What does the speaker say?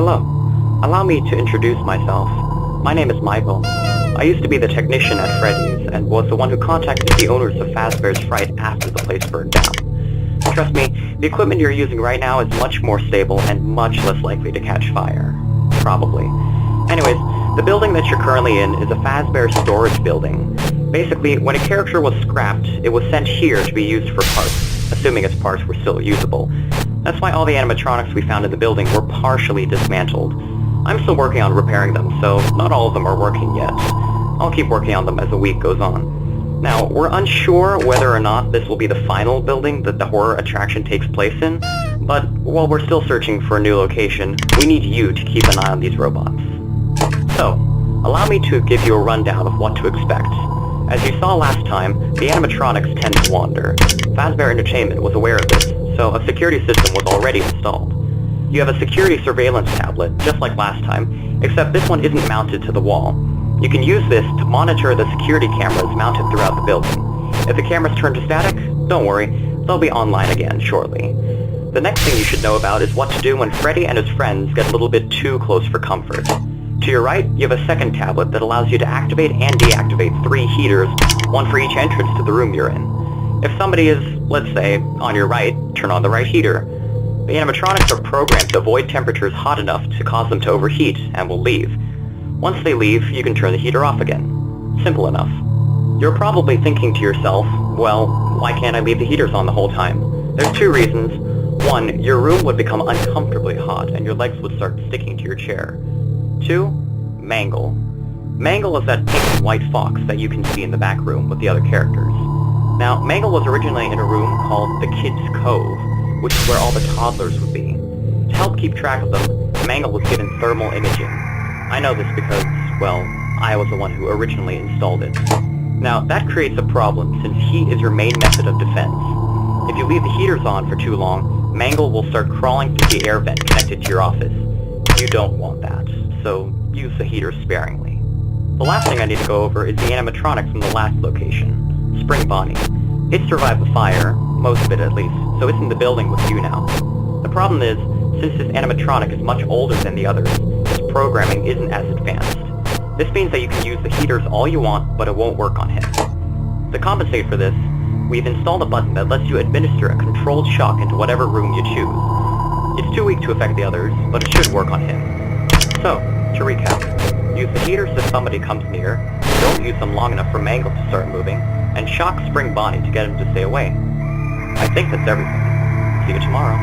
Hello. Allow me to introduce myself. My name is Michael. I used to be the technician at Freddy's and was the one who contacted the owners of Fazbear's Fright after the place burned down. Trust me, the equipment you're using right now is much more stable and much less likely to catch fire. Probably. Anyways, the building that you're currently in is a Fazbear storage building. Basically, when a character was scrapped, it was sent here to be used for parts, assuming its parts were still usable. That's why all the animatronics we found in the building were partially dismantled. I'm still working on repairing them, so not all of them are working yet. I'll keep working on them as the week goes on. Now, we're unsure whether or not this will be the final building that the horror attraction takes place in, but while we're still searching for a new location, we need you to keep an eye on these robots. So, allow me to give you a rundown of what to expect. As you saw last time, the animatronics tend to wander. Fazbear Entertainment was aware of this, so a security system was already installed. You have a security surveillance tablet, just like last time, except this one isn't mounted to the wall. You can use this to monitor the security cameras mounted throughout the building. If the cameras turn to static, don't worry, they'll be online again shortly. The next thing you should know about is what to do when Freddy and his friends get a little bit too close for comfort. To your right, you have a second tablet that allows you to activate and deactivate 3 heaters, one for each entrance to the room you're in. If somebody is, let's say, on your right, turn on the right heater. The animatronics are programmed to avoid temperatures hot enough to cause them to overheat and will leave. Once they leave, you can turn the heater off again. Simple enough. You're probably thinking to yourself, well, why can't I leave the heaters on the whole time? There's 2 reasons. 1, your room would become uncomfortably hot and your legs would start sticking to your chair. 2, Mangle. Mangle is that pink and white fox that you can see in the back room with the other characters. Now, Mangle was originally in a room called the Kids' Cove, which is where all the toddlers would be. To help keep track of them, Mangle was given thermal imaging. I know this because, well, I was the one who originally installed it. Now, that creates a problem since heat is your main method of defense. If you leave the heaters on for too long, Mangle will start crawling through the air vent connected to your office. You don't want that, so use the heaters sparingly. The last thing I need to go over is the animatronic from the last location, Spring Bonnie. It survived the fire, most of it at least, so it's in the building with you now. The problem is, since this animatronic is much older than the others, its programming isn't as advanced. This means that you can use the heaters all you want, but it won't work on him. To compensate for this, we've installed a button that lets you administer a controlled shock into whatever room you choose. It's too weak to affect the others, but it should work on him. So, to recap, use the heaters if somebody comes near, don't use them long enough for Mangle to start moving, and shock Spring Bonnie to get him to stay away. I think that's everything. See you tomorrow.